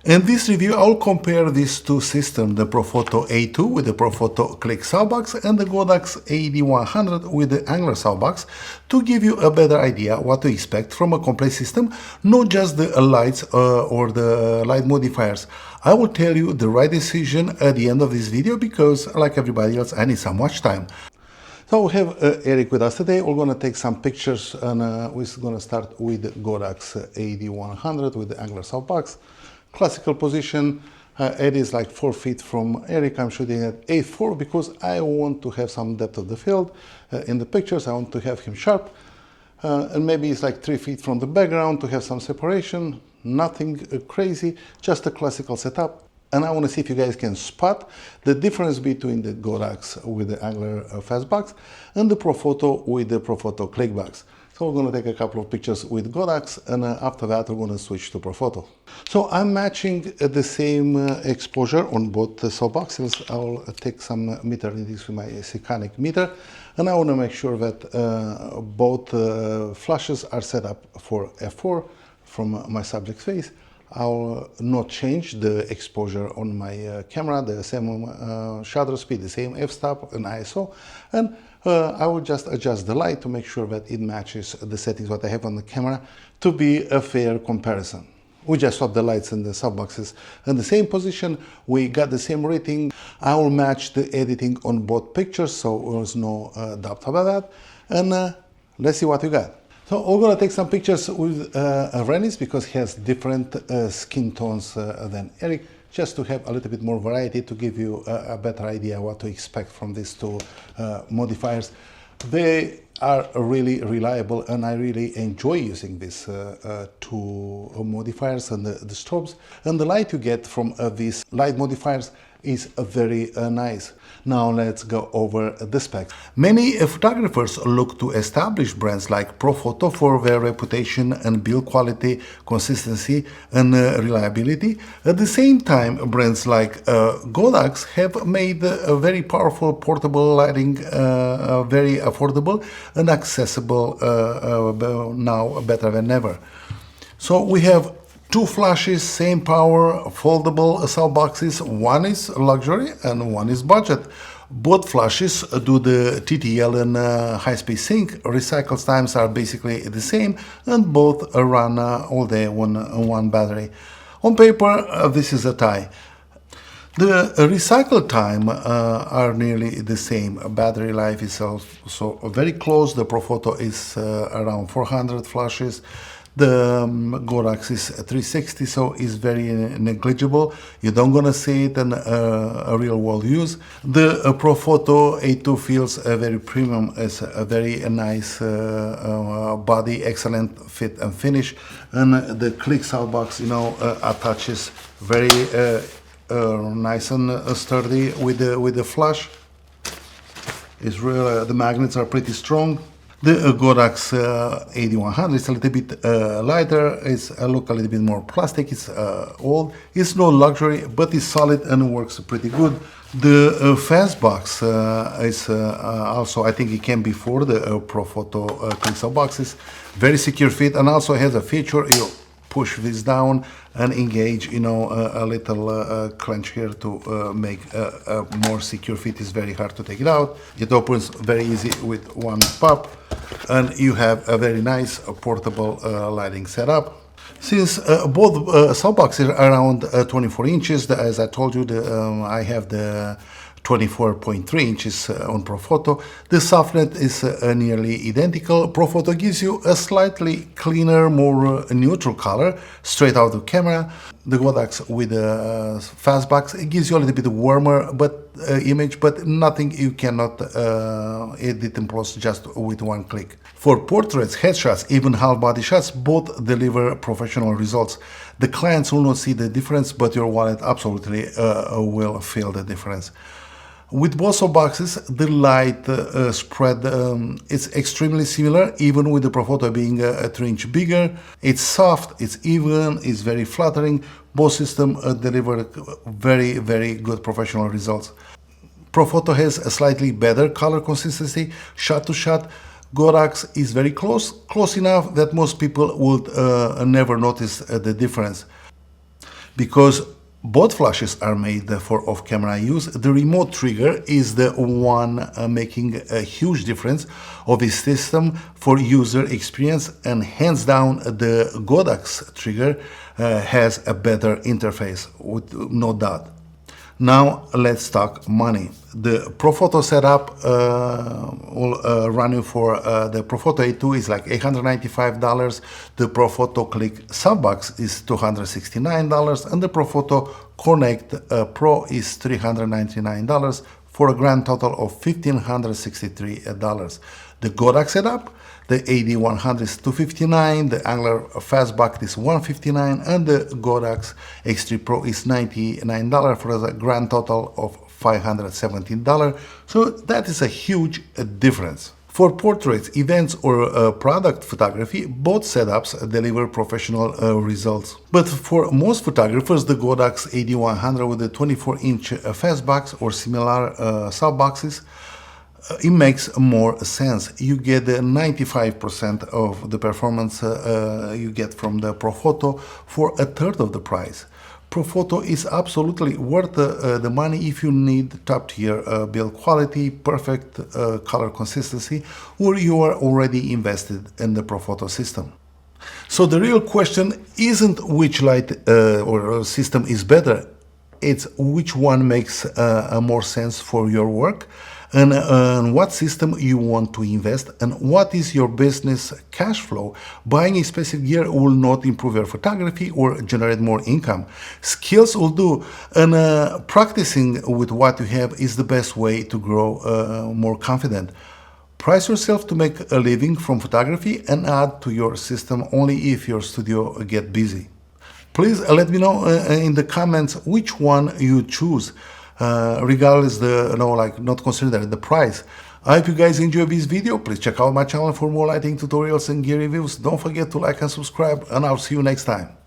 In this review, I'll compare these two systems, the Profoto A2 with the Profoto Click Softbox and the Godox AD100 with the Angler Softbox, to give you a better idea what to expect from a complete system, not just the lights or the light modifiers. I will tell you the right decision at the end of this video because, like everybody else, I need some watch time. So we have Eric with us today. We're going to take some pictures, and we're going to start with the Godox AD100 with the Angler Softbox. Classical position. It is like 4 feet from Eric. I'm shooting at 8.4 because I want to have some depth of the field in the pictures. I want to have him sharp, and maybe it's like 3 feet from the background to have some separation. Nothing crazy, just a classical setup. And I want to see if you guys can spot the difference between the Godox with the Angler Fastbox and the Profoto with the Profoto Clickbox. So we're going to take a couple of pictures with Godox, and after that we're going to switch to Profoto. So I'm matching the same exposure on both the softboxes. I'll take some meter readings with my Sekanic meter, and I want to make sure that both flashes are set up for f4 from my subject face. I'll not change the exposure on my camera, the same shutter speed, the same f-stop and ISO, and I will just adjust the light to make sure that it matches the settings what I have on the camera to be a fair comparison. We just swapped the lights and the softboxes in the same position. We got the same rating. I will match the editing on both pictures, so there's no doubt about that. And let's see what we got. So we're going to take some pictures with Renis because he has different skin tones than Eric, just to have a little bit more variety, to give you a better idea what to expect from these two modifiers. They are really reliable, and I really enjoy using these two modifiers and the strobes. And the light you get from these light modifiers is very nice. Now let's go over the specs. Many photographers look to established brands like Profoto for their reputation and build quality, consistency and reliability. At the same time, brands like Godox have made a very powerful portable lighting very affordable and accessible now better than ever. So we have two flashes, same power, foldable softboxes. One is luxury and one is budget. Both flashes do the TTL and high-speed sync. Recycle times are basically the same, and both run all day on one battery. On paper, this is a tie. The recycle time are nearly the same. Battery life is also very close. The Profoto is around 400 flashes. The Godox is 360, so it's very negligible. You don't gonna see it in a real world use. The Profoto A2 feels very premium. It's a very nice body, excellent fit and finish. And the Click Softbox, attaches very nice and sturdy with the flash. It's real. The magnets are pretty strong. The Godox AD100 is a little bit lighter. It's look a little bit more plastic. It's old. It's no luxury, but it's solid and works pretty good. The Fastbox is also, I think it came before the Profoto Click Softboxes. Very secure fit, and also has a feature. You push this down and engage, a little clench here to make a more secure fit. It's very hard to take it out. It opens very easy with one pop, and you have a very nice portable lighting setup. Since both softboxes are around 24 inches, as I told you, I have the 24.3 inches on Profoto. The softnet is nearly identical. Profoto gives you a slightly cleaner, more neutral color straight out of the camera. The Godox with the Fastbox, it gives you a little bit warmer image, but nothing you cannot edit and post just with one click. For portraits, headshots, even half body shots, both deliver professional results. The clients will not see the difference, but your wallet absolutely will feel the difference. With both softboxes, the light spread is extremely similar, even with the Profoto being a 3-inch bigger. It's soft, it's even, it's very flattering. Both systems deliver very, very good professional results. Profoto has a slightly better color consistency, shot to shot. Godox is very close enough that most people would never notice the difference. Because both flashes are made for off-camera use, the remote trigger is the one making a huge difference of this system for user experience, and hands down the Godox trigger has a better interface, with no doubt. Now let's talk money. The Profoto setup will run you for the Profoto A2 is like $895. The Profoto Click Softbox is $269, and the Profoto Connect Pro is $399 for a grand total of $1,563. The Godox setup, the AD100 is $259, the Angler Fastbox is $159, and the Godox X3 Pro is $99 for a grand total of $517. So that is a huge difference. For portraits, events, or product photography, both setups deliver professional results. But for most photographers, the Godox AD100 with the 24-inch Fastbox or similar softboxes, it makes more sense. You get 95% of the performance you get from the Profoto for a third of the price. Profoto is absolutely worth the money if you need top-tier build quality, perfect color consistency, or you are already invested in the Profoto system. So the real question isn't which light or system is better, it's which one makes more sense for your work, and what system you want to invest, and what is your business cash flow. Buying expensive gear will not improve your photography or generate more income. Skills will do, and practicing with what you have is the best way to grow more confident. Price yourself to make a living from photography and add to your system only if your studio gets busy. Please let me know in the comments which one you choose, regardless not considering the price. I hope you guys enjoyed this video. Please check out my channel for more lighting tutorials and gear reviews. Don't forget to like and subscribe, and I'll see you next time.